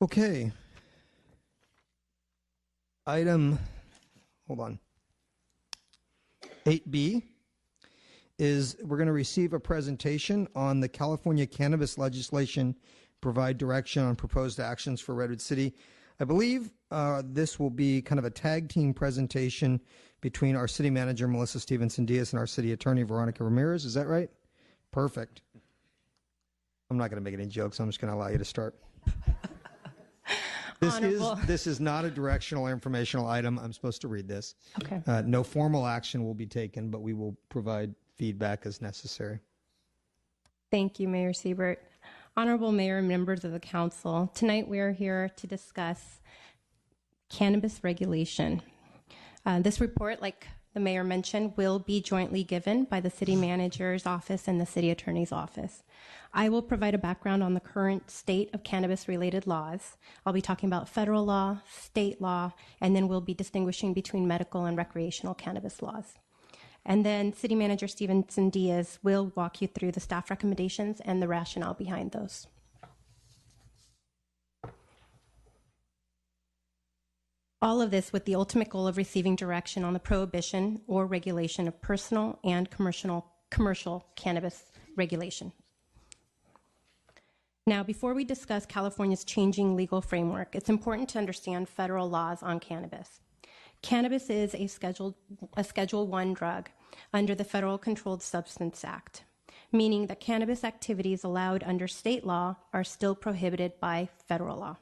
Okay. Item, hold on. 8B is we're going to receive a presentation on the California cannabis legislation, provide direction on proposed actions for Redwood City. I believe this will be kind of a tag team presentation between our city manager, Melissa Stevenson Diaz, and our city attorney, Veronica Ramirez. Is that right? Perfect. I'm not going to make any jokes. I'm just going to allow you to start. This is not a directional or informational item. I'm supposed to read this. Okay. No formal action will be taken, but we will provide feedback as necessary. Thank you, Mayor Siebert. Honorable Mayor and members of the council, tonight we are here to discuss cannabis regulation. This report, like the mayor mentioned, will be jointly given by the city manager's office and the city attorney's office. I will provide a background on the current state of cannabis-related laws. I'll be talking about federal law, state law, and then we'll be distinguishing between medical and recreational cannabis laws. And then City Manager Stevenson Diaz will walk you through the staff recommendations and the rationale behind those. All of this with the ultimate goal of receiving direction on the prohibition or regulation of personal and commercial cannabis regulation. Now, before we discuss California's changing legal framework, it's important to understand federal laws on cannabis. Cannabis is a Schedule I drug under the Federal Controlled Substance Act, meaning that cannabis activities allowed under state law are still prohibited by federal law.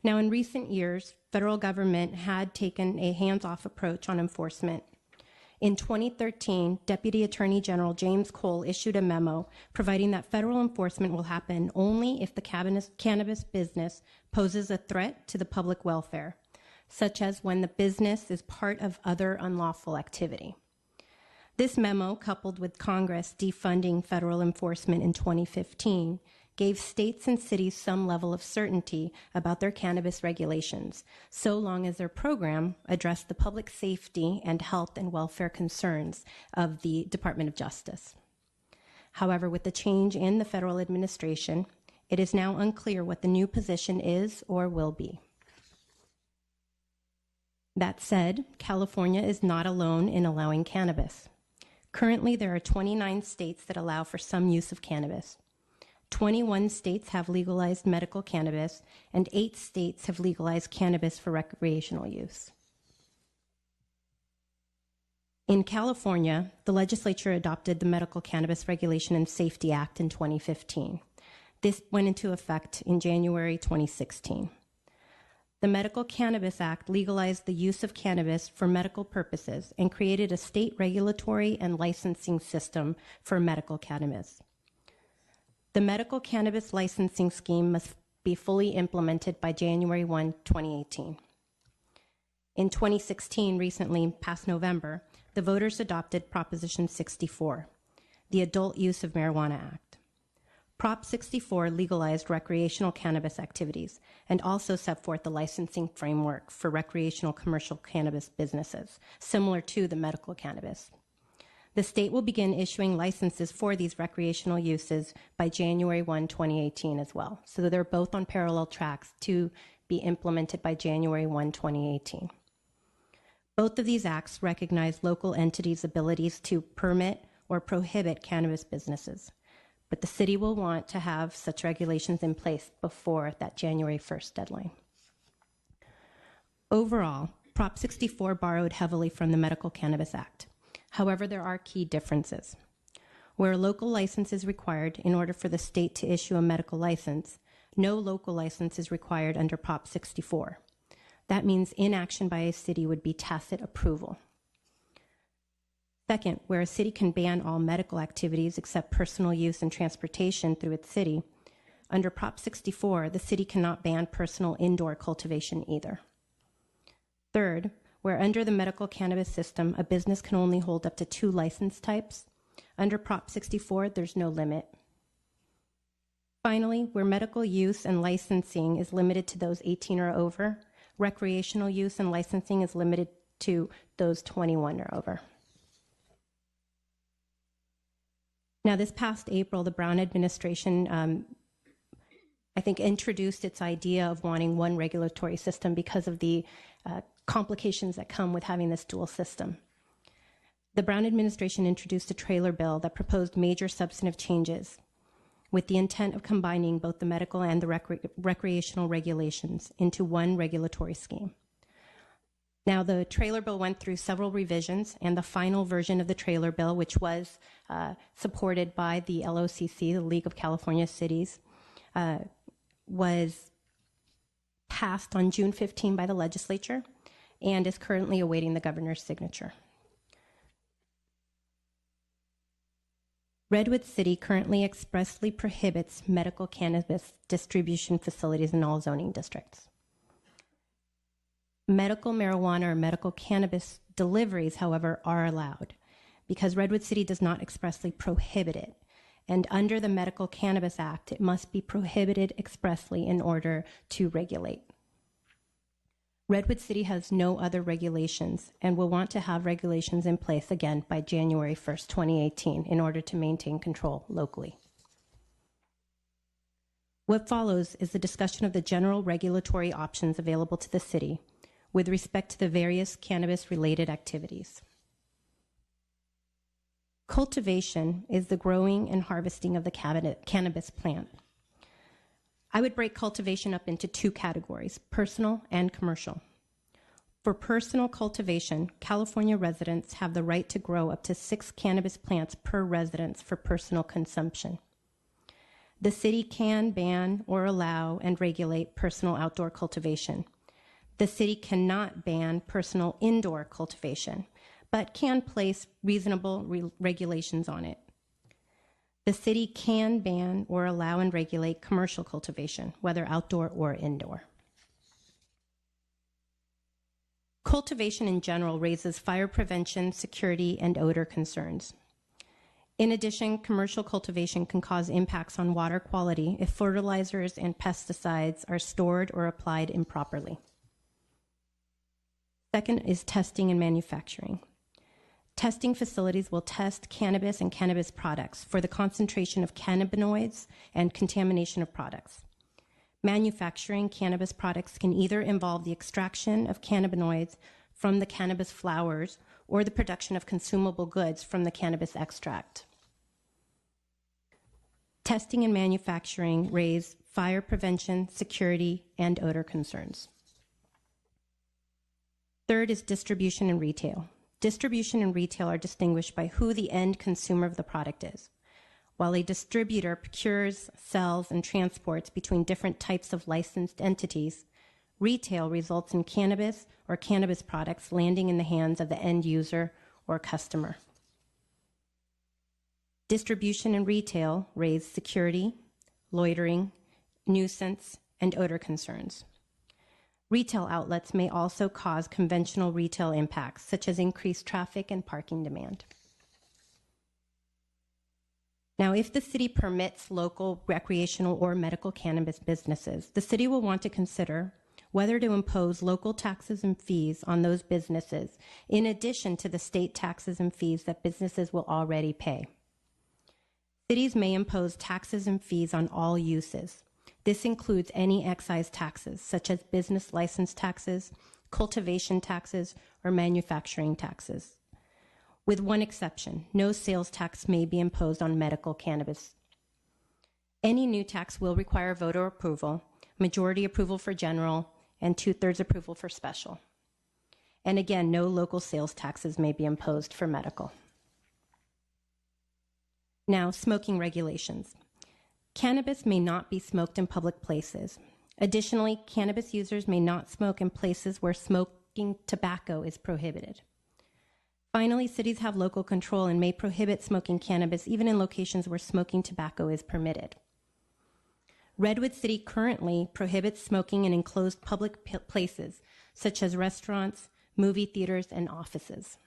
Now, in recent years, federal government had taken a hands-off approach on enforcement. In 2013, Deputy Attorney General James Cole issued a memo providing that federal enforcement will happen only if the cannabis business poses a threat to the public welfare, such as when the business is part of other unlawful activity. This memo, coupled with Congress defunding federal enforcement in 2015, gave states and cities some level of certainty about their cannabis regulations, so long as their program addressed the public safety and health and welfare concerns of the Department of Justice. However, with the change in the federal administration, it is now unclear what the new position is or will be. That said, California is not alone in allowing cannabis. Currently, there are 29 states that allow for some use of cannabis. 21 states have legalized medical cannabis, and 8 states have legalized cannabis for recreational use. In California, the legislature adopted the Medical Cannabis Regulation and Safety Act in 2015. This went into effect in January 2016. The Medical Cannabis Act legalized the use of cannabis for medical purposes and created a state regulatory and licensing system for medical cannabis. The medical cannabis licensing scheme must be fully implemented by January 1, 2018. In 2016, recently, past November, the voters adopted Proposition 64, the Adult Use of Marijuana Act. Prop 64 legalized recreational cannabis activities and also set forth the licensing framework for recreational commercial cannabis businesses, similar to the medical cannabis. The state will begin issuing licenses for these recreational uses by January 1, 2018 as well. So they're both on parallel tracks to be implemented by January 1, 2018. Both of these acts recognize local entities' abilities to permit or prohibit cannabis businesses, but the city will want to have such regulations in place before that January 1st deadline. Overall, Prop 64 borrowed heavily from the Medical Cannabis Act. However, there are key differences. Where a local license is required in order for the state to issue a medical license, no local license is required under Prop 64. That means inaction by a city would be tacit approval. Second, where a city can ban all medical activities except personal use and transportation through its city, under Prop 64, the city cannot ban personal indoor cultivation either. Third, where under the medical cannabis system, a business can only hold up to 2 license types, under Prop 64, there's no limit. Finally, where medical use and licensing is limited to those 18 or over, recreational use and licensing is limited to those 21 or over. Now, this past April, the Brown administration I think, introduced its idea of wanting one regulatory system because of the complications that come with having this dual system. The Brown administration introduced a trailer bill that proposed major substantive changes with the intent of combining both the medical and the recreational regulations into one regulatory scheme. Now, the trailer bill went through several revisions, and the final version of the trailer bill, which was supported by the LOCC, the League of California Cities, was passed on June 15 by the legislature and is currently awaiting the governor's signature. Redwood City currently expressly prohibits medical cannabis distribution facilities in all zoning districts. Medical marijuana or medical cannabis deliveries, however, are allowed because Redwood City does not expressly prohibit it. And under the Medical Cannabis Act, it must be prohibited expressly in order to regulate. Redwood City has no other regulations and will want to have regulations in place again by January 1st, 2018 in order to maintain control locally. What follows is the discussion of the general regulatory options available to the city with respect to the various cannabis-related activities. Cultivation is the growing and harvesting of the cannabis plant. I would break cultivation up into two categories, personal and commercial. For personal cultivation, California residents have the right to grow up to 6 cannabis plants per residence for personal consumption. The city can ban or allow and regulate personal outdoor cultivation. The city cannot ban personal indoor cultivation, but can place reasonable regulations on it. The city can ban or allow and regulate commercial cultivation, whether outdoor or indoor. Cultivation in general raises fire prevention, security, and odor concerns. In addition, commercial cultivation can cause impacts on water quality if fertilizers and pesticides are stored or applied improperly. Second is testing and manufacturing. Testing facilities will test cannabis and cannabis products for the concentration of cannabinoids and contamination of products. Manufacturing cannabis products can either involve the extraction of cannabinoids from the cannabis flowers or the production of consumable goods from the cannabis extract. Testing and manufacturing raise fire prevention, security, and odor concerns. Third is distribution and retail. Distribution and retail are distinguished by who the end consumer of the product is. While a distributor procures, sells, and transports between different types of licensed entities, retail results in cannabis or cannabis products landing in the hands of the end user or customer. Distribution and retail raise security, loitering, nuisance, and odor concerns. Retail outlets may also cause conventional retail impacts, such as increased traffic and parking demand. Now, if the city permits local recreational or medical cannabis businesses, the city will want to consider whether to impose local taxes and fees on those businesses, in addition to the state taxes and fees that businesses will already pay. Cities may impose taxes and fees on all uses. This includes any excise taxes, such as business license taxes, cultivation taxes, or manufacturing taxes. With one exception, no sales tax may be imposed on medical cannabis. Any new tax will require voter approval, majority approval for general, and 2/3 approval for special. And again, no local sales taxes may be imposed for medical. Now, smoking regulations. Cannabis may not be smoked in public places. Additionally, cannabis users may not smoke in places where smoking tobacco is prohibited. Finally, cities have local control and may prohibit smoking cannabis even in locations where smoking tobacco is permitted. Redwood City currently prohibits smoking in enclosed public places, such as restaurants, movie theaters, and offices.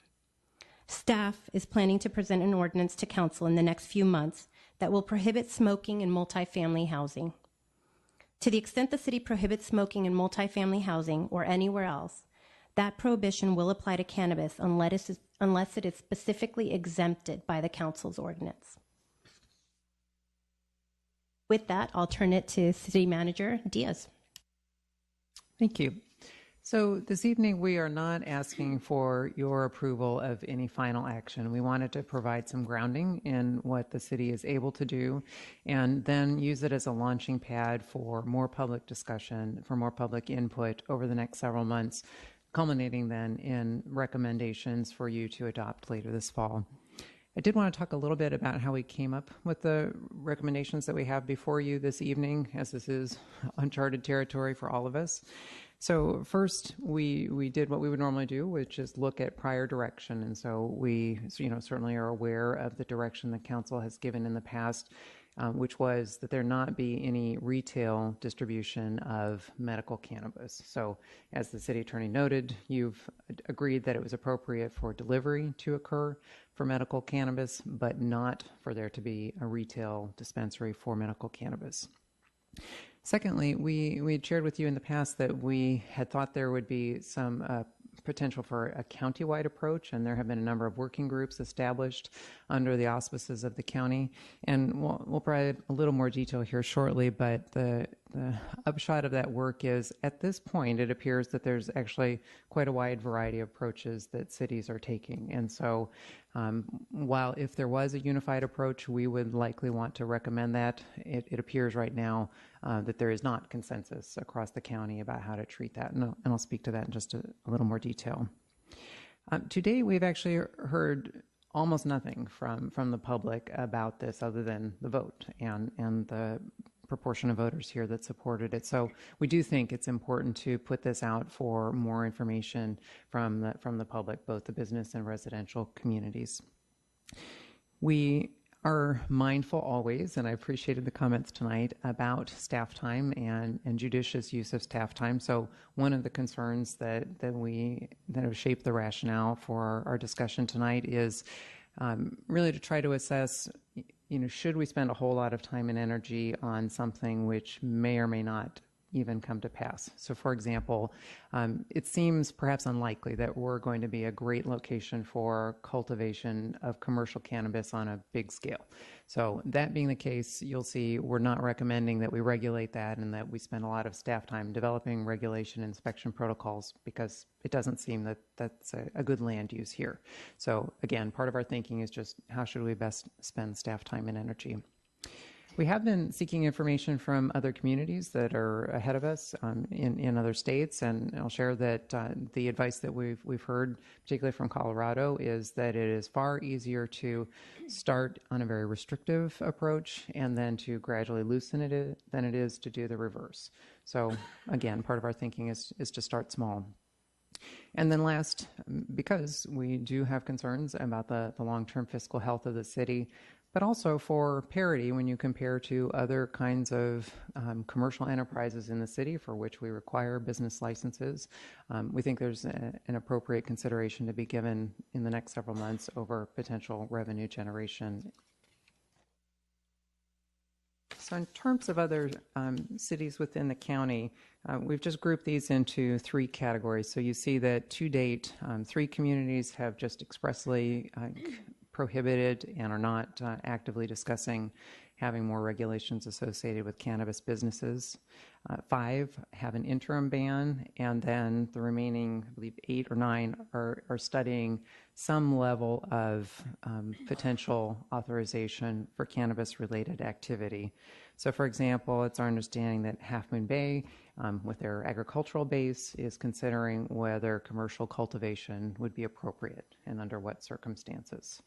Staff is planning to present an ordinance to council in the next few months that will prohibit smoking in multifamily housing. To the extent the city prohibits smoking in multifamily housing or anywhere else, that prohibition will apply to cannabis unless it is specifically exempted by the council's ordinance. With that, I'll turn it to City Manager Diaz. Thank you. So this evening, we are not asking for your approval of any final action. We wanted to provide some grounding in what the city is able to do and then use it as a launching pad for more public discussion, for more public input over the next several months, culminating then in recommendations for you to adopt later this fall. I did want to talk a little bit about how we came up with the recommendations that we have before you this evening, as this is uncharted territory for all of us. So first, we did what we would normally do, which is look at prior direction. And so we, certainly are aware of the direction the council has given in the past, which was that there not be any retail distribution of medical cannabis. So as the city attorney noted, you've agreed that it was appropriate for delivery to occur for medical cannabis, but not for there to be a retail dispensary for medical cannabis. Secondly, we had shared with you in the past that we had thought there would be some potential for a county-wide approach, and there have been a number of working groups established under the auspices of the county. And we'll provide a little more detail here shortly, but the upshot of that work is, at this point, it appears that there's actually quite a wide variety of approaches that cities are taking. And so while if there was a unified approach, we would likely want to recommend that, it appears right now that there is not consensus across the county about how to treat that. And I'll speak to that in just a little more detail. Today, we've actually heard almost nothing from the public about this other than the vote and the proportion of voters here that supported it. So we do think it's important to put this out for more information from the public, both the business and residential communities. We are mindful always, and I appreciated the comments tonight about staff time and judicious use of staff time. So one of the concerns that have shaped the rationale for our discussion tonight is really to try to assess, should we spend a whole lot of time and energy on something which may or may not even come to pass? So for example, it seems perhaps unlikely that we're going to be a great location for cultivation of commercial cannabis on a big scale. So that being the case, you'll see we're not recommending that we regulate that and that we spend a lot of staff time developing regulation inspection protocols, because it doesn't seem that that's a good land use here. So again, part of our thinking is just how should we best spend staff time and energy? We have been seeking information from other communities that are ahead of us in other states, and I'll share that the advice that we've heard, particularly from Colorado, is that it is far easier to start on a very restrictive approach and then to gradually loosen it than it is to do the reverse. So again, part of our thinking is to start small. And then last, because we do have concerns about the long-term fiscal health of the city, but also for parity when you compare to other kinds of commercial enterprises in the city for which we require business licenses. We think there's an appropriate consideration to be given in the next several months over potential revenue generation. So in terms of other cities within the county, we've just grouped these into three categories. So you see that to date, 3 communities have just expressly prohibited and are not actively discussing having more regulations associated with cannabis businesses. 5 have an interim ban, and then the remaining, I believe 8 or 9, are studying some level of potential authorization for cannabis-related activity. So for example, it's our understanding that Half Moon Bay, with their agricultural base, is considering whether commercial cultivation would be appropriate and under what circumstances.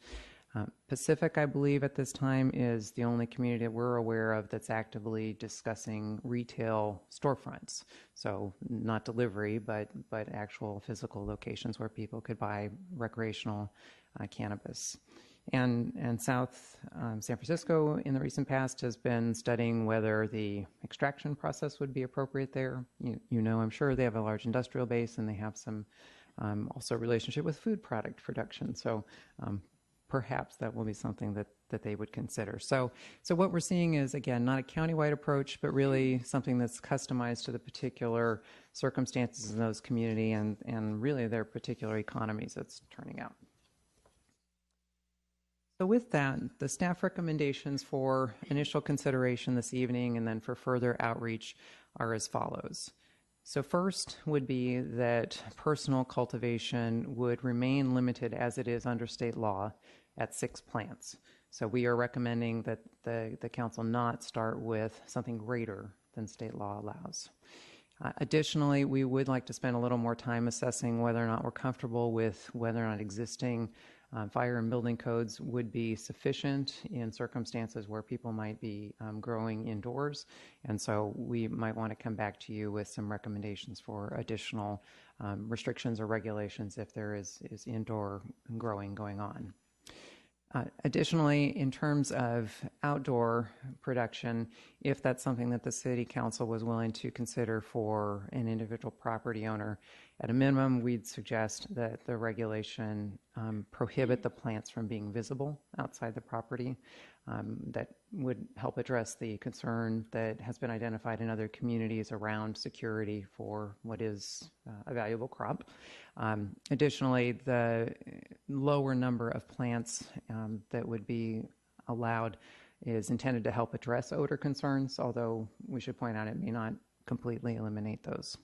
Pacific, I believe, at this time is the only community that we're aware of that's actively discussing retail storefronts. So not delivery, but actual physical locations where people could buy recreational cannabis. And South San Francisco in the recent past has been studying whether the extraction process would be appropriate there. I'm sure they have a large industrial base, and they have some also relationship with food product production. So perhaps that will be something that they would consider. So what we're seeing is, again, not a countywide approach, but really something that's customized to the particular circumstances in those community and really their particular economies that's turning out. So with that, the staff recommendations for initial consideration this evening and then for further outreach are as follows. So first would be that personal cultivation would remain limited as it is under state law at 6 plants. So we are recommending that the council not start with something greater than state law allows. Additionally, we would like to spend a little more time assessing whether or not we're comfortable with whether or not existing fire and building codes would be sufficient in circumstances where people might be growing indoors. And so we might want to come back to you with some recommendations for additional restrictions or regulations if there is indoor growing going on. Additionally, in terms of outdoor production, if that's something that the City Council was willing to consider for an individual property owner, at a minimum, we'd suggest that the regulation prohibit the plants from being visible outside the property. That would help address the concern that has been identified in other communities around security for what is a valuable crop. Additionally, the lower number of plants that would be allowed is intended to help address odor concerns, although we should point out it may not completely eliminate those.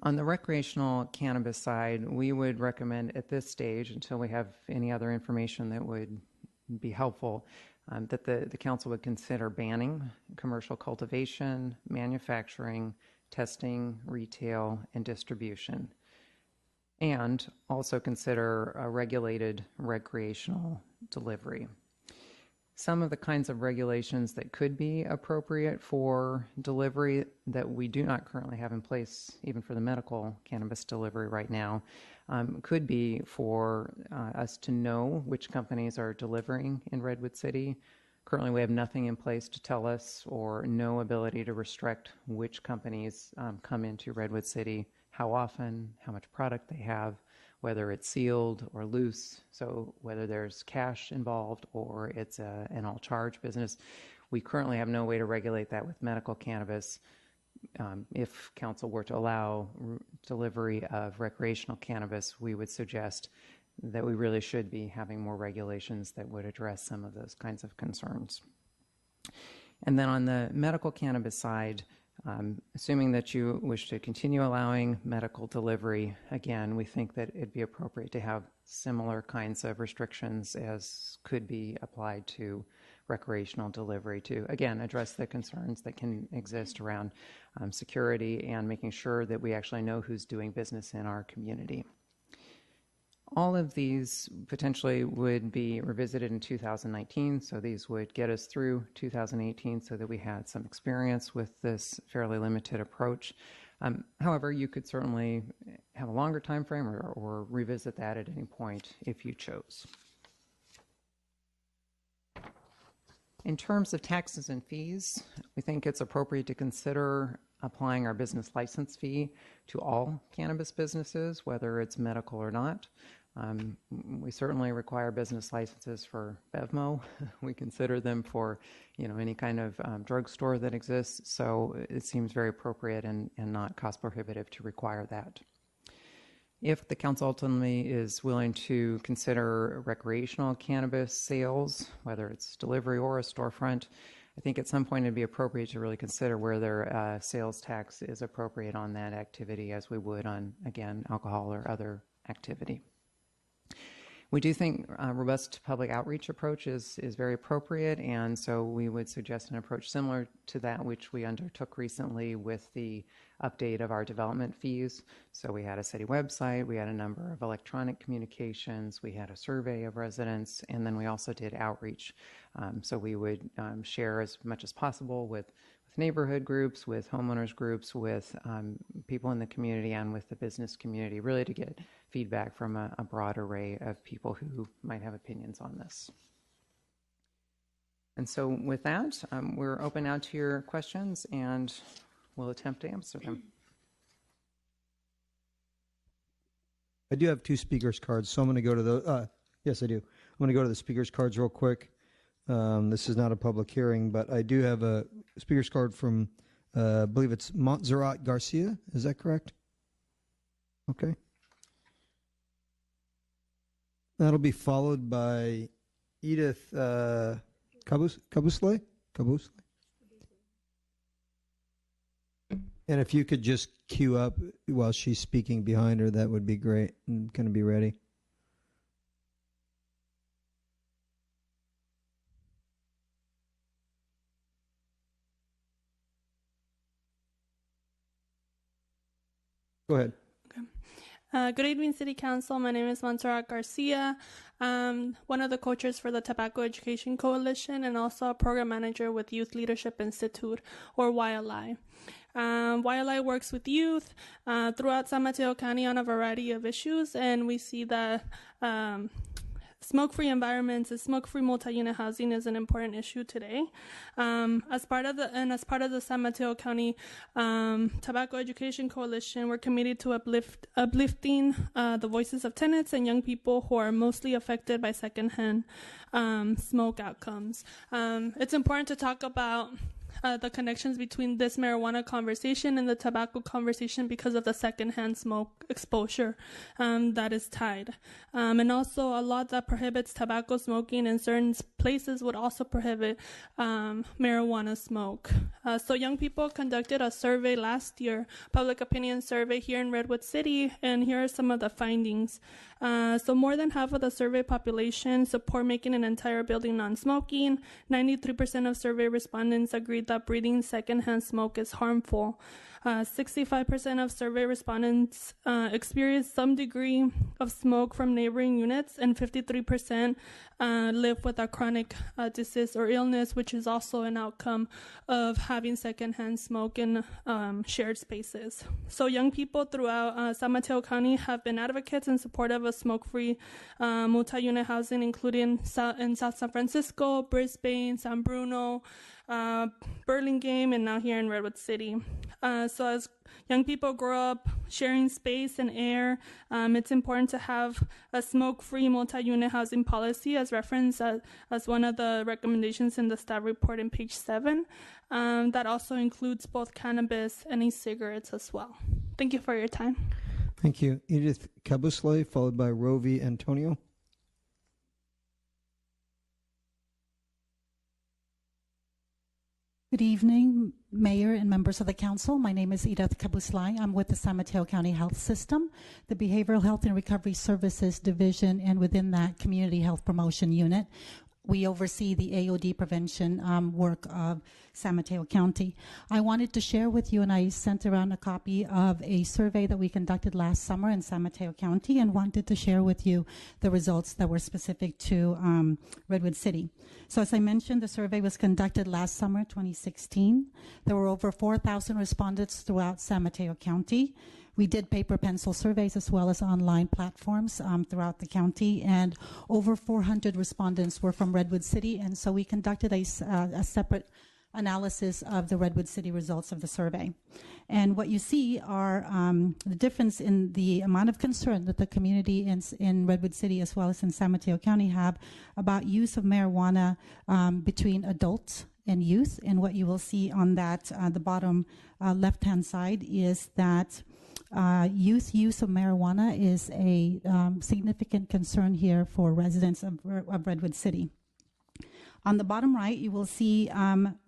On the recreational cannabis side, we would recommend at this stage, until we have any other information that would be helpful, that the council would consider banning commercial cultivation, manufacturing, testing, retail, and distribution, and also consider a regulated recreational delivery. Some of the kinds of regulations that could be appropriate for delivery that we do not currently have in place, even for the medical cannabis delivery right now, could be for us to know which companies are delivering in Redwood City. Currently, we have nothing in place to tell us or no ability to restrict which companies come into Redwood City, how often, how much product they have, whether it's sealed or loose, so whether there's cash involved or it's an all-charge business. We currently have no way to regulate that with medical cannabis. If council were to allow delivery of recreational cannabis, we would suggest that we really should be having more regulations that would address some of those kinds of concerns. And then on the medical cannabis side, assuming that you wish to continue allowing medical delivery, again, we think that it'd be appropriate to have similar kinds of restrictions as could be applied to recreational delivery to, again, address the concerns that can exist around security and making sure that we actually know who's doing business in our community. All of these potentially would be revisited in 2019, so these would get us through 2018 so that we had some experience with this fairly limited approach. However, you could certainly have a longer time frame or revisit that at any point if you chose. In terms of taxes and fees, we think it's appropriate to consider applying our business license fee to all cannabis businesses, whether it's medical or not. We certainly require business licenses for BevMo. We consider them for, any kind of drugstore that exists. So it seems very appropriate and not cost prohibitive to require that. If the council ultimately is willing to consider recreational cannabis sales, whether it's delivery or a storefront, I think at some point it'd be appropriate to really consider whether sales tax is appropriate on that activity as we would on, again, alcohol or other activity. We do think a robust public outreach approach is very appropriate, and so we would suggest an approach similar to that which we undertook recently with the update of our development fees. So we had a city website, we had a number of electronic communications, we had a survey of residents, and then we also did outreach. So we would share as much as possible with neighborhood groups, with homeowners groups, with people in the community and with the business community, really to get feedback from a broad array of people who might have opinions on this. And so with that, we're open now to your questions and we'll attempt to answer them. I do have 2 speakers cards, so I'm going to go to the, yes, I do. I'm going to go to the speakers cards real quick. This is not a public hearing, but I do have a speaker's card from, I believe it's Montserrat Garcia. Is that correct? Okay. That'll be followed by Edith Kabusle? And if you could just queue up while she's speaking behind her, that would be great. I'm going to be ready. Go ahead. Good evening, City Council. My name is Montserrat Garcia. One of the co-chairs for the Tobacco Education Coalition and also a program manager with Youth Leadership Institute, or YLI. YLI works with youth throughout San Mateo County on a variety of issues, and we see that smoke-free environments and smoke-free multi-unit housing is an important issue today. As part of the San Mateo County Tobacco Education Coalition, we're committed to uplifting the voices of tenants and young people who are mostly affected by secondhand smoke outcomes. It's important to talk about the connections between this marijuana conversation and the tobacco conversation because of the secondhand smoke exposure that is tied. And also a law that prohibits tobacco smoking in certain places would also prohibit marijuana smoke. So young people conducted a survey last year, public opinion survey here in Redwood City, and here are some of the findings. So more than half of the survey population support making an entire building non-smoking. 93% of survey respondents agreed that breathing secondhand smoke is harmful. 65% of survey respondents experienced some degree of smoke from neighboring units, and 53% live with a chronic disease or illness, which is also an outcome of having secondhand smoke in shared spaces. So young people throughout San Mateo County have been advocates in support of a smoke-free multi-unit housing, including in South San Francisco, Brisbane, San Bruno, Burlingame, and now here in Redwood City. So as young people grow up sharing space and air, it's important to have a smoke-free multi-unit housing policy as referenced as one of the recommendations in the staff report in page 7. That also includes both cannabis and e-cigarettes as well. Thank you for your time. Thank you. Edith Kabusle, followed by Rovi Antonio. Good evening, Mayor and members of the Council. My name is Edith Kabuslai. I'm with the San Mateo County Health System, the Behavioral Health and Recovery Services Division, and within that, Community Health Promotion Unit. We oversee the AOD prevention work of San Mateo County. I wanted to share with you, and I sent around a copy of a survey that we conducted last summer in San Mateo County, and wanted to share with you the results that were specific to Redwood City. So as I mentioned, the survey was conducted last summer, 2016. There were over 4,000 respondents throughout San Mateo County. We did paper pencil surveys as well as online platforms throughout the county, and over 400 respondents were from Redwood City, and so we conducted a separate analysis of the Redwood City results of the survey. And what you see are the difference in the amount of concern that the community in Redwood City as well as in San Mateo County have about use of marijuana between adults and youth. And what you will see on that, the bottom left-hand side, is that youth use of marijuana is a significant concern here for residents of Redwood City. On the bottom right, you will see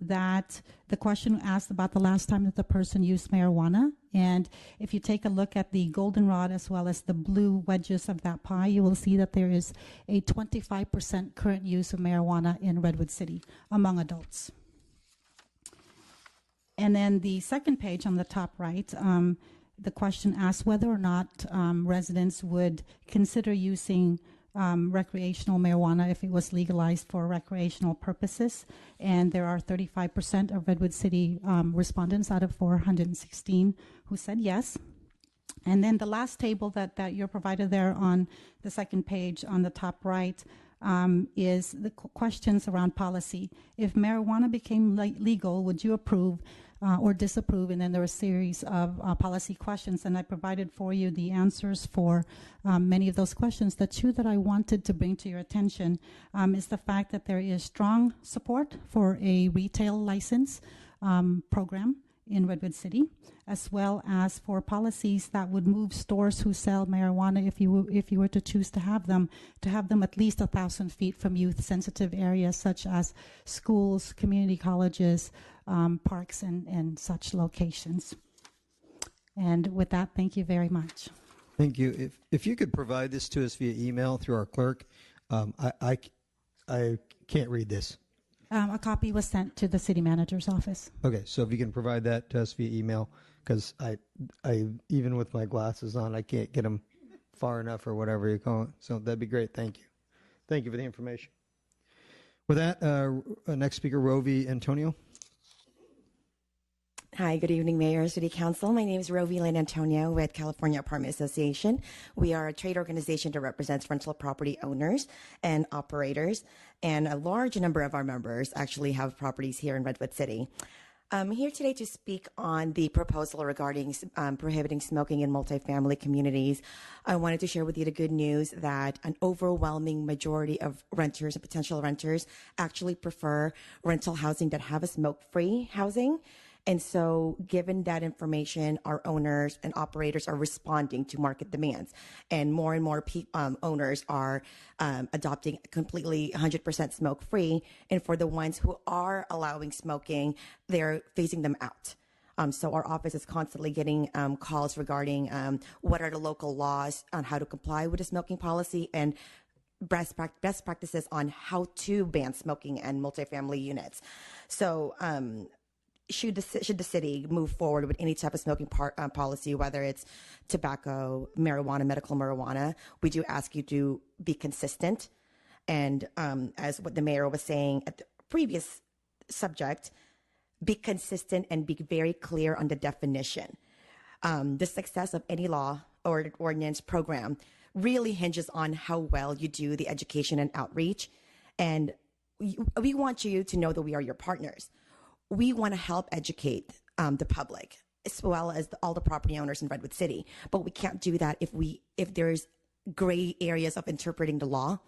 that the question asked about the last time that the person used marijuana. And if you take a look at the goldenrod as well as the blue wedges of that pie, you will see that there is a 25% current use of marijuana in Redwood City among adults. And then the second page on the top right, the question asks whether or not residents would consider using recreational marijuana if it was legalized for recreational purposes. And there are 35% of Redwood City respondents out of 416 who said yes. And then the last table that you're provided there on the second page on the top right is the questions around policy. If marijuana became legal, would you approve or disapprove? And then there are a series of policy questions, and I provided for you the answers for many of those questions. The two that I wanted to bring to your attention is the fact that there is strong support for a retail license program in Redwood City, as well as for policies that would move stores who sell marijuana, if you were to choose to have them at least 1,000 feet from youth-sensitive areas such as schools, community colleges, parks, and such locations. And with that, thank you very much. Thank you. If you could provide this to us via email through our clerk, I can't read this. A copy was sent to the city manager's office. Okay, so if you can provide that to us via email, because I even with my glasses on, I can't get them far enough or whatever you call it. So that'd be great. Thank you. Thank you for the information. With that, next speaker, Rovi Antonio. Hi, good evening, Mayor, City Council. My name is Rovi Lynn Antonio with California Apartment Association. We are a trade organization that represents rental property owners and operators, and a large number of our members actually have properties here in Redwood City. I'm here today to speak on the proposal regarding prohibiting smoking in multifamily communities. I wanted to share with you the good news that an overwhelming majority of renters and potential renters actually prefer rental housing that have a smoke-free housing. And so given that information, our owners and operators are responding to market demands. And more owners are adopting completely 100% smoke-free. And for the ones who are allowing smoking, they're phasing them out. So our office is constantly getting calls regarding what are the local laws on how to comply with the smoking policy and best practices on how to ban smoking in multifamily units. So should the city move forward with any type of smoking policy, whether it's tobacco, marijuana, medical marijuana, we do ask you to be consistent. And as what the mayor was saying at the previous subject, be consistent and be very clear on the definition. The success of any law or ordinance program really hinges on how well you do the education and outreach. And we want you to know that we are your partners. We want to help educate the public as well as all the property owners in Redwood City, but we can't do that if there's gray areas of interpreting the law.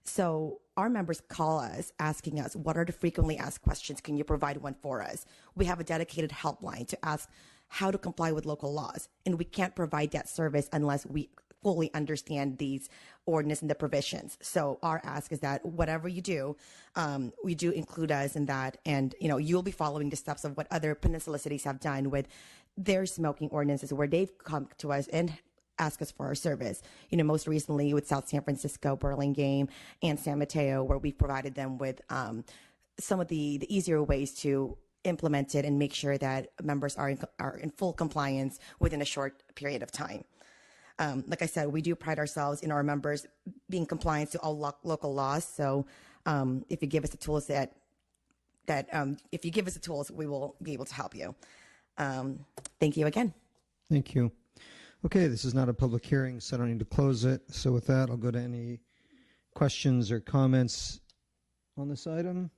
So our members call us asking us, what are the frequently asked questions? Can you provide one for us? We have a dedicated helpline to ask how to comply with local laws, and we can't provide that service unless we fully understand these ordinance and the provisions. So our ask is that whatever you do, we do include us in that, and you'll be following the steps of what other peninsula cities have done with their smoking ordinances, where they've come to us and ask us for our service. Most recently with South San Francisco, Burlingame, and San Mateo, where we've provided them with some of the easier ways to implement it and make sure that members are in full compliance within a short period of time. Like I said, we do pride ourselves in our members being compliant to all local laws. So if you give us the tools we will be able to help you. Thank you again. Thank you. Okay, this is not a public hearing, so I don't need to close it. So with that, I'll go to any questions or comments on this item.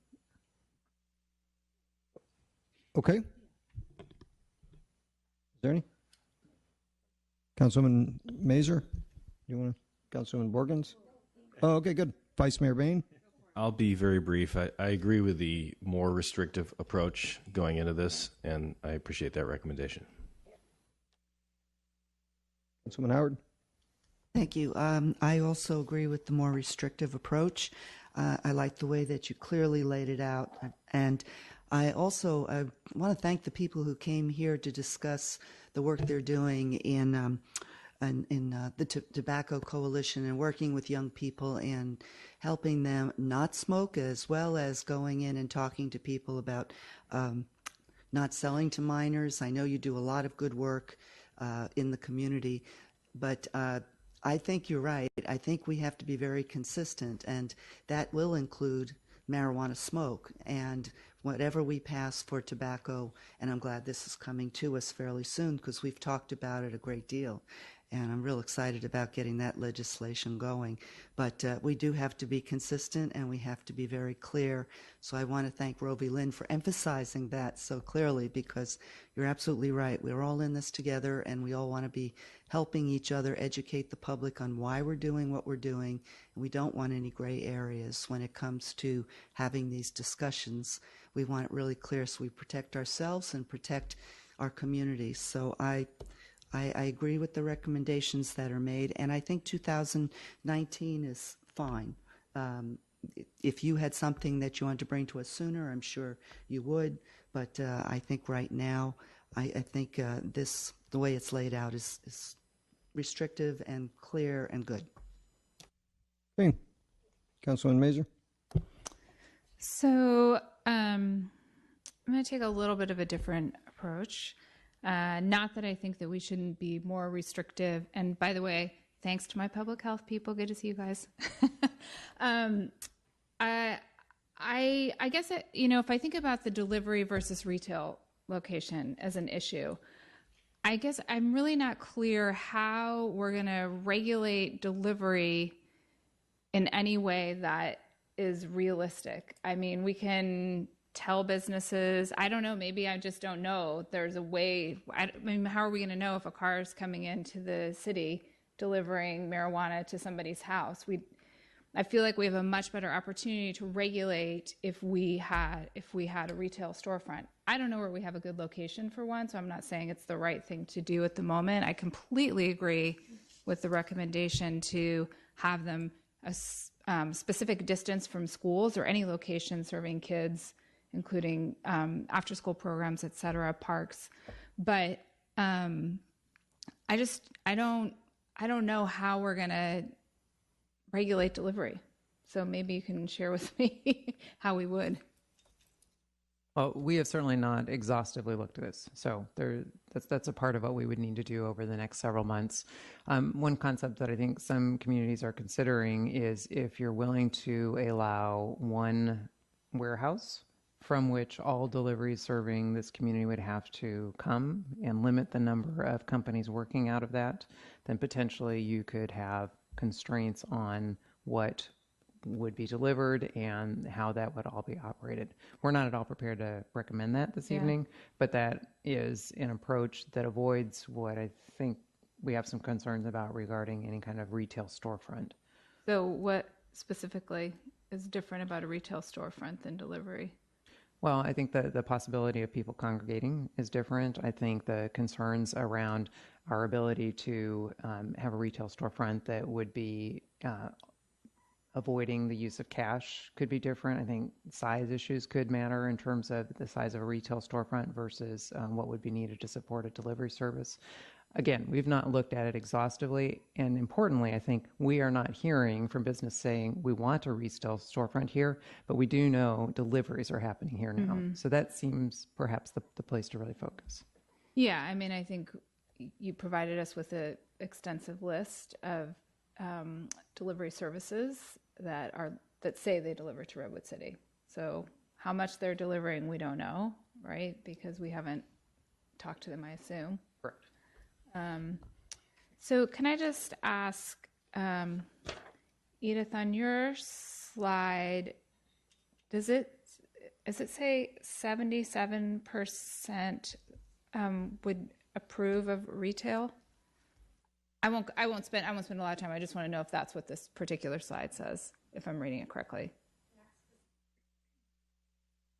Okay. Is there any? Councilwoman Mazer? You want to? Councilwoman Borgens? Oh, okay, good. Vice Mayor Bain? I'll be very brief. I agree with the more restrictive approach going into this, and I appreciate that recommendation. Councilwoman Howard? Thank you. I also agree with the more restrictive approach. I like the way that you clearly laid it out. And I also want to thank the people who came here to discuss the work they're doing in the Tobacco Coalition and working with young people and helping them not smoke, as well as going in and talking to people about not selling to minors. I know you do a lot of good work in the community, but I think you're right. I think we have to be very consistent, and that will include marijuana smoke and whatever we pass for tobacco. And I'm glad this is coming to us fairly soon, because we've talked about it a great deal. and I'm real excited about getting that legislation going. But we do have to be consistent, and we have to be very clear. So I want to thank Rovi Lynn for emphasizing that so clearly, because you're absolutely right. We're all in this together, and we all want to be helping each other educate the public on why we're doing what we're doing, and we don't want any gray areas when it comes to having these discussions. We want it really clear so we protect ourselves and protect our communities. So I agree with the recommendations that are made, and I think 2019 is fine. If you had something that you wanted to bring to us sooner, I'm sure you would, but I think right now, I think the way it's laid out is restrictive and clear and good. Okay. Councilman Mazur? So I'm going to take a little bit of a different approach. Not that I think that we shouldn't be more restrictive. And by the way, thanks to my public health people. Good to see you guys. I guess, if I think about the delivery versus retail location as an issue, I guess I'm really not clear how we're going to regulate delivery in any way that is realistic. I mean, we can tell businesses, I don't know, maybe I just don't know. There's a way, how are we going to know if a car is coming into the city delivering marijuana to somebody's house? I feel like we have a much better opportunity to regulate if we had a retail storefront. I don't know where we have a good location for one, so I'm not saying it's the right thing to do at the moment. I completely agree with the recommendation to have them a specific distance from schools or any location serving kids, including after-school programs, et cetera, parks. But I don't know how we're going to regulate delivery. So maybe you can share with me how we would. Well, we have certainly not exhaustively looked at this. So that's a part of what we would need to do over the next several months. One concept that I think some communities are considering is if you're willing to allow one warehouse from which all deliveries serving this community would have to come and limit the number of companies working out of that, then potentially you could have constraints on what would be delivered and how that would all be operated. We're not at all prepared to recommend that this evening, but that is an approach that avoids what I think we have some concerns about regarding any kind of retail storefront. So what specifically is different about a retail storefront than delivery? Well, I think the possibility of people congregating is different. I think the concerns around our ability to have a retail storefront that would be avoiding the use of cash could be different. I think size issues could matter in terms of the size of a retail storefront versus what would be needed to support a delivery service. Again, we've not looked at it exhaustively, and importantly, I think we are not hearing from business saying we want a retail storefront here, but we do know deliveries are happening here now. Mm-hmm. So that seems perhaps the place to really focus. Yeah, I mean, I think you provided us with an extensive list of delivery services that say they deliver to Redwood City. So how much they're delivering, we don't know, right? Because we haven't talked to them, I assume. Correct. So can I just ask, Edith, on your slide, does it say 77% would approve of retail? I won't spend a lot of time. I just want to know if that's what this particular slide says, if I'm reading it correctly.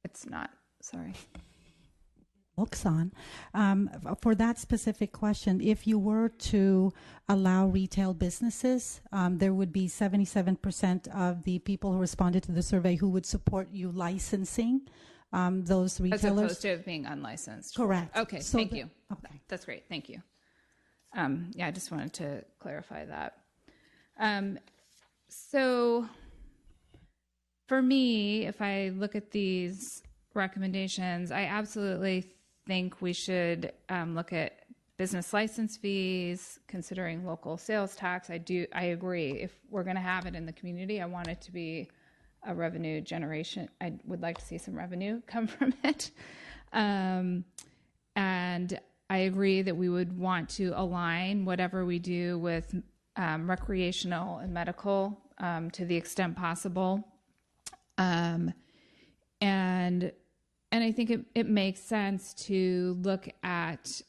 It's not. Sorry. Looks on. For that specific question, if you were to allow retail businesses, there would be 77% of the people who responded to the survey who would support you licensing those retailers. As opposed to being unlicensed. Correct. Okay, so thank you. Okay. That's great. Thank you. I just wanted to clarify that. So for me, if I look at these recommendations, I absolutely think we should look at business license fees, considering local sales tax. I agree. If we're going to have it in the community, I want it to be a revenue generation. I would like to see some revenue come from it. And I agree that we would want to align whatever we do with recreational and medical to the extent possible. And I think it makes sense to look at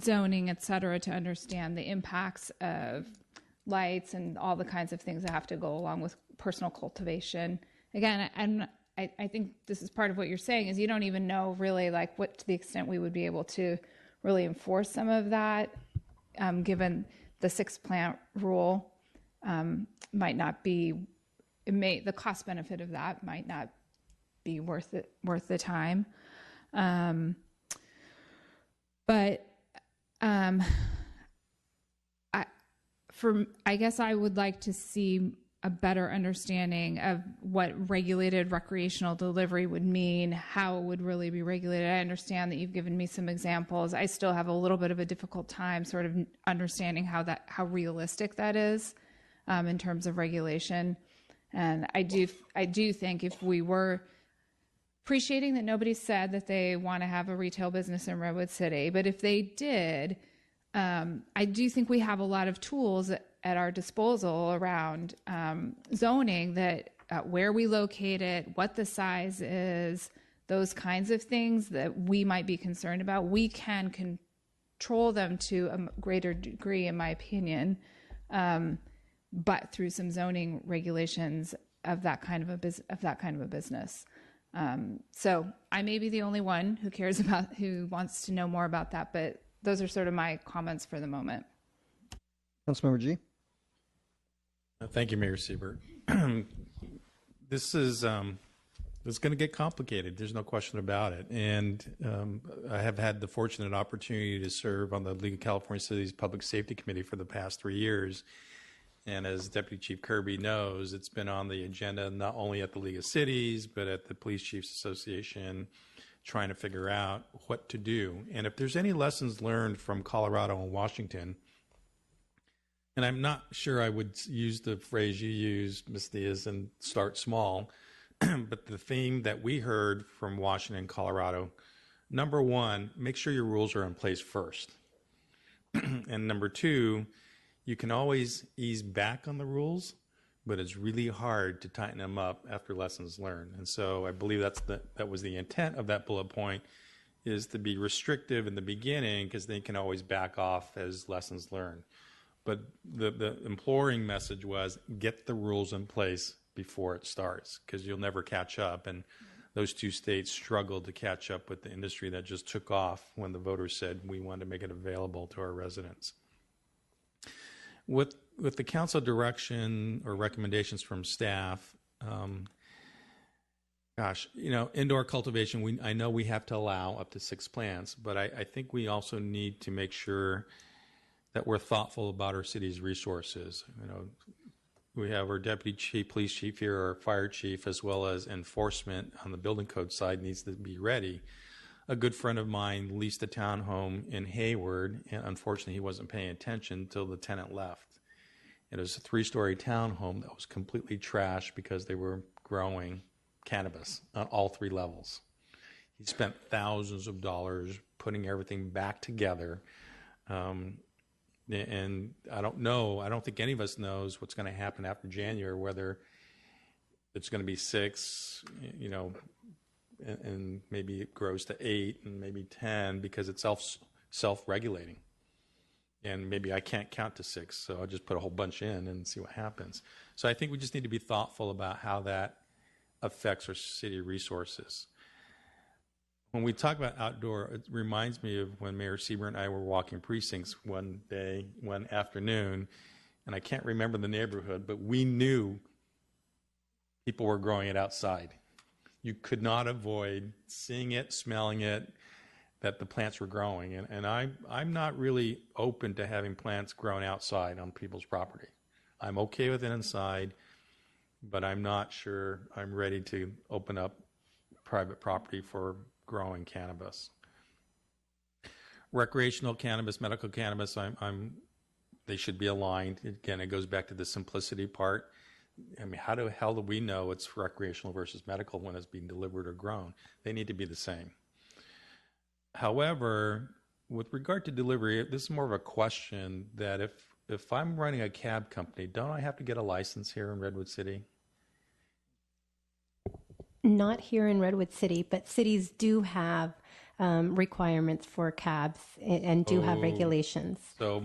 zoning, et cetera, to understand the impacts of lights and all the kinds of things that have to go along with personal cultivation. Again, I think this is part of what you're saying is you don't even know really like what to the extent we would be able to really enforce some of that, given the 6 plant rule might not be, the cost benefit of that might not be worth the time. I guess I would like to see a better understanding of what regulated recreational delivery would mean, how it would really be regulated. I understand that you've given me some examples. I still have a little bit of a difficult time sort of understanding how realistic that is in terms of regulation. And I do think if we were appreciating that nobody said that they want to have a retail business in Redwood City, but if they did, I do think we have a lot of tools at our disposal around zoning that where we locate it, what the size is, those kinds of things that we might be concerned about. We can control them to a greater degree, in my opinion, but through some zoning regulations of that kind of a business. So I may be the only one who wants to know more about that, but those are sort of my comments for the moment. Councilmember G. Thank you, Mayor Siebert. This is it's going to get complicated. There's no question about it. And I have had the fortunate opportunity to serve on the League of California Cities Public Safety Committee for the past 3 years. And as Deputy Chief Kirby knows, it's been on the agenda not only at the League of Cities, but at the Police Chiefs Association, trying to figure out what to do. And if there's any lessons learned from Colorado and Washington, and I'm not sure I would use the phrase you used, Ms. Diaz, and start small, but the theme that we heard from Washington and Colorado, number one, make sure your rules are in place first. And number two, you can always ease back on the rules, but it's really hard to tighten them up after lessons learned. And so I believe that was the intent of that bullet point, is to be restrictive in the beginning because they can always back off as lessons learned. But the imploring message was get the rules in place before it starts, because you'll never catch up. And those two states struggled to catch up with the industry that just took off when the voters said we wanted to make it available to our residents. With the council direction or recommendations from staff, indoor cultivation, I know we have to allow up to 6 plants, but I think we also need to make sure that we're thoughtful about our city's resources. We have our deputy chief, police chief here, our fire chief, as well as enforcement on the building code side needs to be ready. A good friend of mine leased a townhome in Hayward, and unfortunately he wasn't paying attention until the tenant left. It was a 3-story townhome that was completely trashed because they were growing cannabis on all 3 levels. He spent thousands of dollars putting everything back together. And I don't think any of us knows what's going to happen after January, whether it's going to be 6, and maybe it grows to 8 and maybe 10 because it's self-regulating. And maybe I can't count to 6, so I'll just put a whole bunch in and see what happens. So I think we just need to be thoughtful about how that affects our city resources. When we talk about outdoor, it reminds me of when Mayor Siebert and I were walking precincts one afternoon, and I can't remember the neighborhood, but we knew people were growing it outside. You could not avoid seeing it, smelling it, that the plants were growing. And I'm not really open to having plants grown outside on people's property. I'm okay with it inside, but I'm not sure I'm ready to open up private property for growing cannabis. Recreational cannabis, medical cannabis, they should be aligned. Again, it goes back to the simplicity part. I mean, how the hell do we know it's recreational versus medical when it's being delivered or grown? They need to be the same. However, with regard to delivery, this is more of a question that if I'm running a cab company, don't I have to get a license here in Redwood City? Not here in Redwood City, but cities do have requirements for cabs and do have regulations. So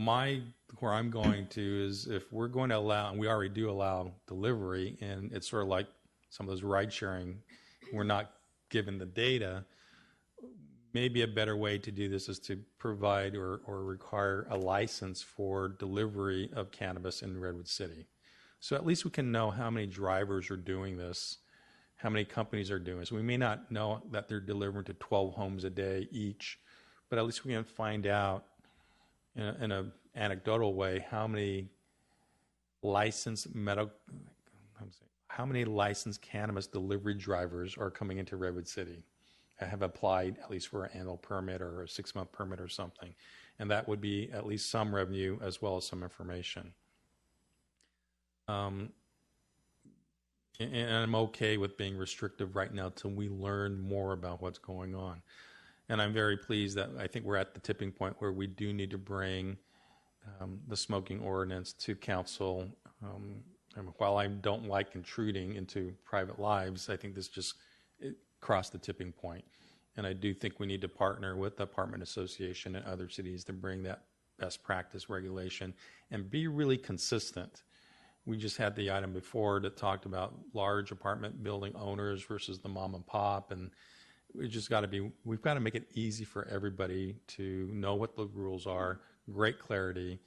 where I'm going to is if we're going to allow, and we already do allow delivery, and it's sort of like some of those ride sharing, we're not given the data. Maybe a better way to do this is to provide or require a license for delivery of cannabis in Redwood City. So at least we can know how many drivers are doing this, how many companies are doing it. So we may not know that they're delivering to 12 homes a day each, but at least we can find out in an anecdotal way how many licensed cannabis delivery drivers are coming into Redwood City, have applied at least for an annual permit or a 6-month permit or something. And that would be at least some revenue as well as some information. And I'm okay with being restrictive right now till we learn more about what's going on. And I'm very pleased that I think we're at the tipping point where we do need to bring the smoking ordinance to council. And while I don't like intruding into private lives, I think this just crossed the tipping point. And I do think we need to partner with the apartment association and other cities to bring that best practice regulation and be really consistent. We just had the item before that talked about large apartment building owners versus the mom and pop, and we've got to make it easy for everybody to know what the rules are, great clarity,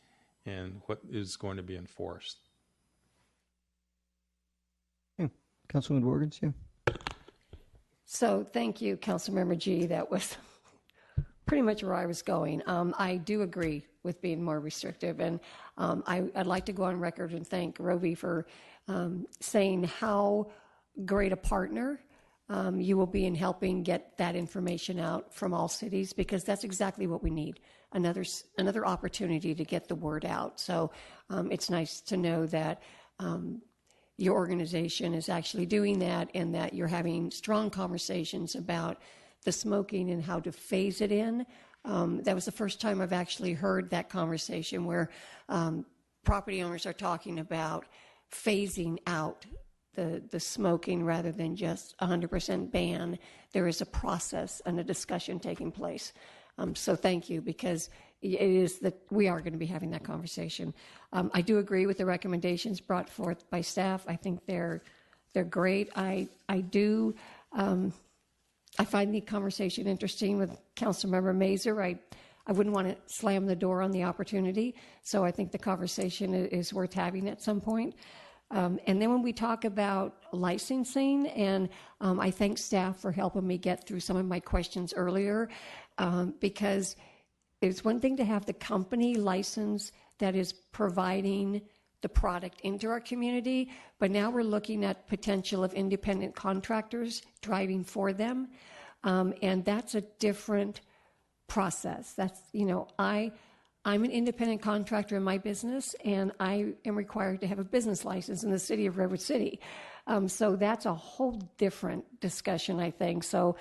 and what is going to be enforced. Okay. Councilwoman Morgans, yeah. So thank you, Councilmember G. That was pretty much where I was going. I do agree with being more restrictive, and I'd like to go on record and thank Rovi for saying how great a partner you will be in helping get that information out from all cities, because that's exactly what we need, another opportunity to get the word out. So it's nice to know that your organization is actually doing that, and that you're having strong conversations about the smoking and how to phase it in. That was the first time I've actually heard that conversation where property owners are talking about phasing out the smoking rather than just 100% ban. There is a process and a discussion taking place. So thank you, because it is that we are going to be having that conversation. I do agree with the recommendations brought forth by staff. I think they're great. I find the conversation interesting with Councilmember Mazur. I wouldn't want to slam the door on the opportunity, so I think the conversation is worth having at some point. And then when we talk about licensing, and I thank staff for helping me get through some of my questions earlier, because it's one thing to have the company license that is providing the product into our community, but now we're looking at potential of independent contractors driving for them, and that's a different process. That's, I'm an independent contractor in my business, and I am required to have a business license in the city of Redwood City. So that's a whole different discussion, I think. So,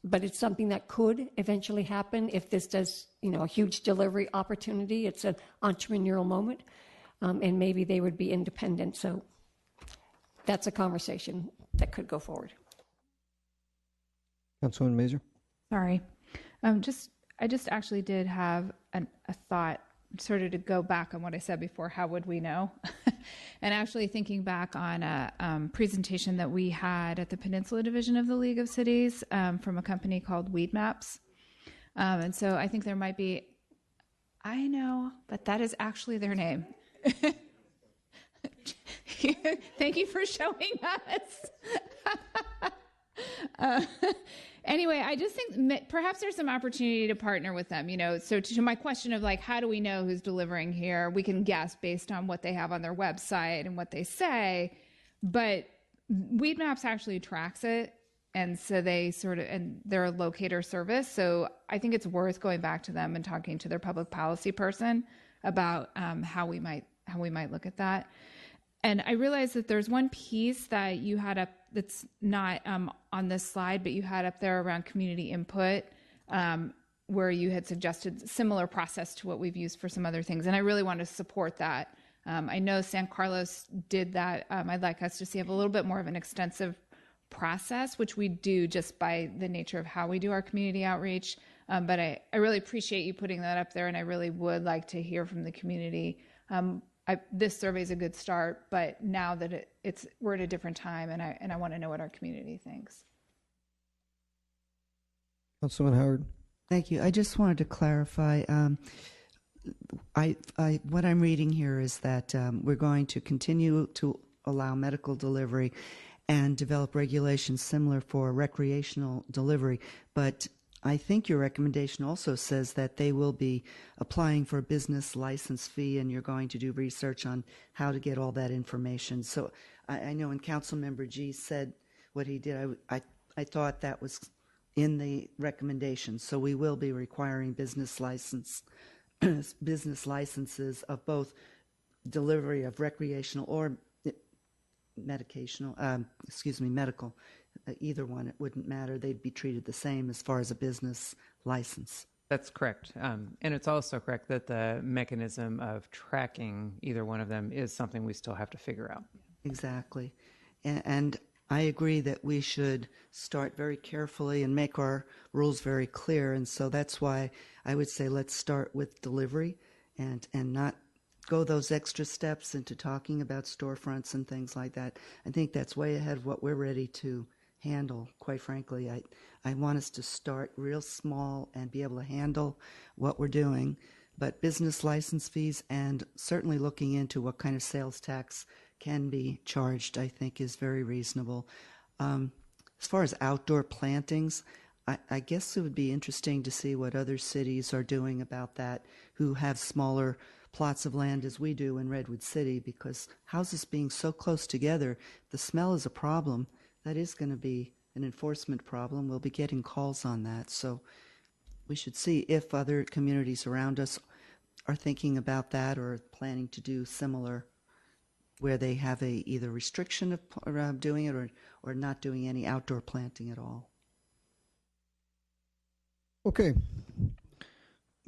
but it's something that could eventually happen if this does, a huge delivery opportunity. It's an entrepreneurial moment, and maybe they would be independent. So that's a conversation that could go forward. Councilwoman Mazur. Sorry. I just actually did have a thought, sort of to go back on what I said before, how would we know? And actually thinking back on a presentation that we had at the Peninsula Division of the League of Cities from a company called Weed Maps. And so I think there might be, I know, but that is actually their name. Thank you for showing us. Anyway, I just think perhaps there's some opportunity to partner with them, So to my question of how do we know who's delivering here? We can guess based on what they have on their website and what they say, but Weed Maps actually tracks it. And so and they're a locator service. So I think it's worth going back to them and talking to their public policy person about how we might look at that. And I realized that there's one piece that you had up that's not on this slide, but you had up there around community input. And where you had suggested similar process to what we've used for some other things. And I really want to support that. I know San Carlos did that. I'd like us to see have a little bit more of an extensive process, which we do just by the nature of how we do our community outreach. But I really appreciate you putting that up there, and I really would like to hear from the community. This survey is a good start, but now that we're at a different time, and I want to know what our community thinks. Councilman Howard. Thank you. I just wanted to clarify. What I'm reading here is that we're going to continue to allow medical delivery and develop regulations similar for recreational delivery. But I think your recommendation also says that they will be applying for a business license fee, and you're going to do research on how to get all that information. So I know when Councilmember G said what he did, I thought that was in the recommendation. So we will be requiring business licenses of both delivery of recreational or medical. Either one, it wouldn't matter. They'd be treated the same as far as a business license. That's correct. And it's also correct that the mechanism of tracking either one of them is something we still have to figure out. Exactly. And I agree that we should start very carefully and make our rules very clear. And so that's why I would say let's start with delivery and not go those extra steps into talking about storefronts and things like that. I think that's way ahead of what we're ready to handle. Quite frankly, I want us to start real small and be able to handle what we're doing. But business license fees and certainly looking into what kind of sales tax can be charged, I think, is very reasonable. As far as outdoor plantings, I guess it would be interesting to see what other cities are doing about that, who have smaller plots of land as we do in Redwood City, because houses being so close together, the smell is a problem. That is going to be an enforcement problem. We'll be getting calls on that. So we should see if other communities around us are thinking about that or planning to do similar, where they have either restriction of doing it or not doing any outdoor planting at all. Okay.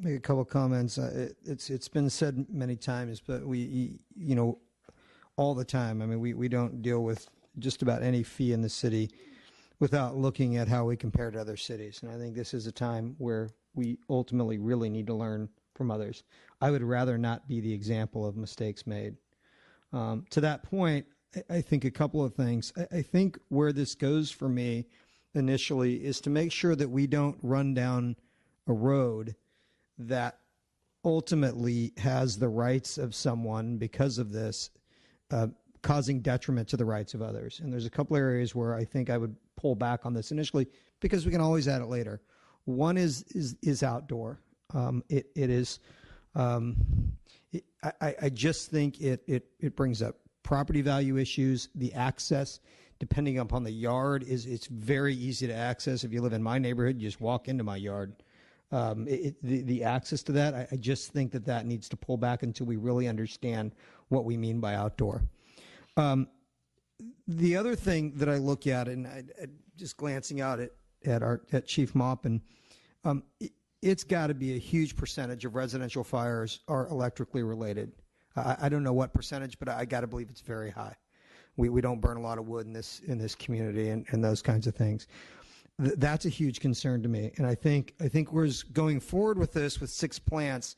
Make a couple comments. It's been said many times, but we all the time. I mean, we don't deal with just about any fee in the city without looking at how we compare to other cities. And I think this is a time where we ultimately really need to learn from others. I would rather not be the example of mistakes made. To that point, I think a couple of things. I think where this goes for me initially is to make sure that we don't run down a road that ultimately has the rights of someone because of this causing detriment to the rights of others. And there's a couple areas where I think I would pull back on this initially, because we can always add it later. One is outdoor. It is. I just think it brings up property value issues. The access, depending upon the yard, it's very easy to access. If you live in my neighborhood, you just walk into my yard. The access to that, I just think that needs to pull back until we really understand what we mean by outdoor. The other thing that I look at, and just glancing out at Chief Maupin, it's got to be a huge percentage of residential fires are electrically related. I don't know what percentage, but I got to believe it's very high. We don't burn a lot of wood in this community and those kinds of things. That's a huge concern to me, and I think we're going forward with this with 6 plants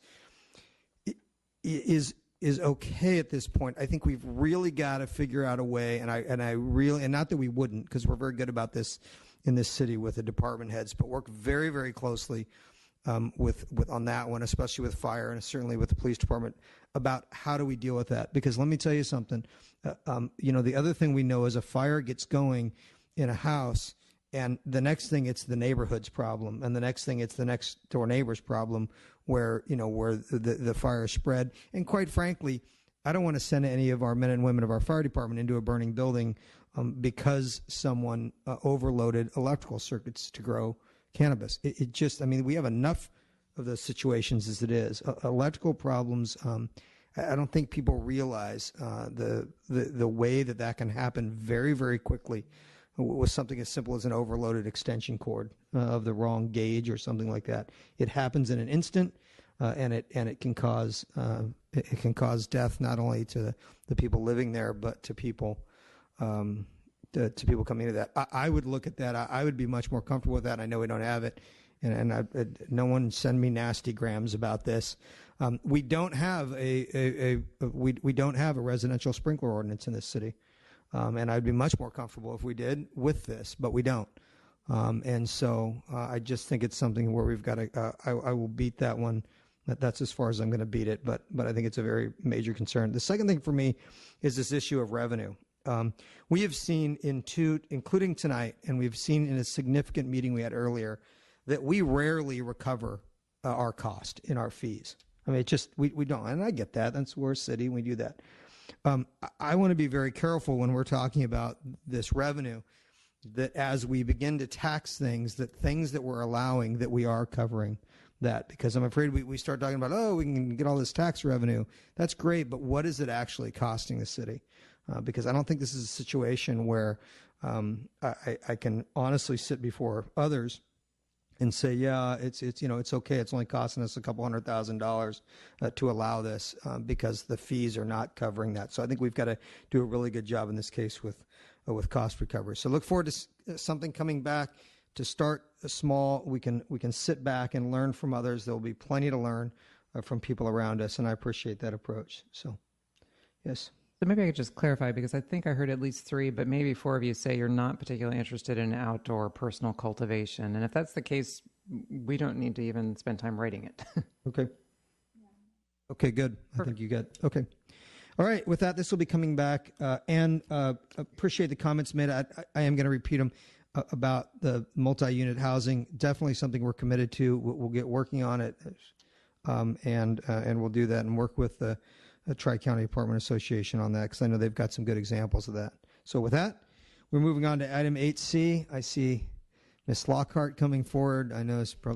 is okay at this point. I think we've really got to figure out a way, and not that we wouldn't, because we're very good about this in this city with the department heads, but work very, very closely with on that one, especially with fire and certainly with the police department, about how do we deal with that. Because let me tell you something, the other thing we know is a fire gets going in a house, and the next thing it's the neighborhood's problem, and the next thing it's the next door neighbor's problem, where the fire spread. And quite frankly, I don't want to send any of our men and women of our fire department into a burning building because someone overloaded electrical circuits to grow cannabis. We have enough of those situations as it is. Electrical problems, I don't think people realize the way that can happen very, very quickly with something as simple as an overloaded extension cord of the wrong gauge or something like that. It happens in an instant, and it can cause death not only to the people living there, but to people to people coming into that. I would look at that. I would be much more comfortable with that. I know we don't have it, and no one send me nasty grams about this. We don't have we don't have a residential sprinkler ordinance in this city. And I'd be much more comfortable if we did with this, but we don't. And so I just think it's something where we've got to, I will beat that one. That's as far as I'm going to beat it, but I think it's a very major concern. The second thing for me is this issue of revenue. We have seen including tonight, and we've seen in a significant meeting we had earlier, that we rarely recover our cost in our fees. I mean, it just, we don't, and I get that. We're a city, and we do that. I want to be very careful when we're talking about this revenue, that as we begin to tax things that we're allowing, that we are covering that, because I'm afraid we start talking about, oh, we can get all this tax revenue. That's great, but what is it actually costing the city? Because I don't think this is a situation where I can honestly sit before others and say, yeah, it's okay. It's only costing us a couple $100,000 to allow this because the fees are not covering that. So I think we've got to do a really good job in this case with cost recovery. So look forward to something coming back. To start small, we can sit back and learn from others. There will be plenty to learn from people around us, and I appreciate that approach. So, yes. So maybe I could just clarify, because I think I heard at least 3, but maybe 4 of you say you're not particularly interested in outdoor personal cultivation. And if that's the case, we don't need to even spend time writing it. Okay. Okay, good. Perfect. I think you got, okay. All right, with that, this will be coming back. And appreciate the comments made. I am going to repeat them about the multi-unit housing. Definitely something we're committed to. We'll get working on it, and we'll do that and work with the Tri-County Apartment Association on that, because I know they've got some good examples of that. So with that, we're moving on to item 8C. I see Ms. Lockhart coming forward. I know it's probably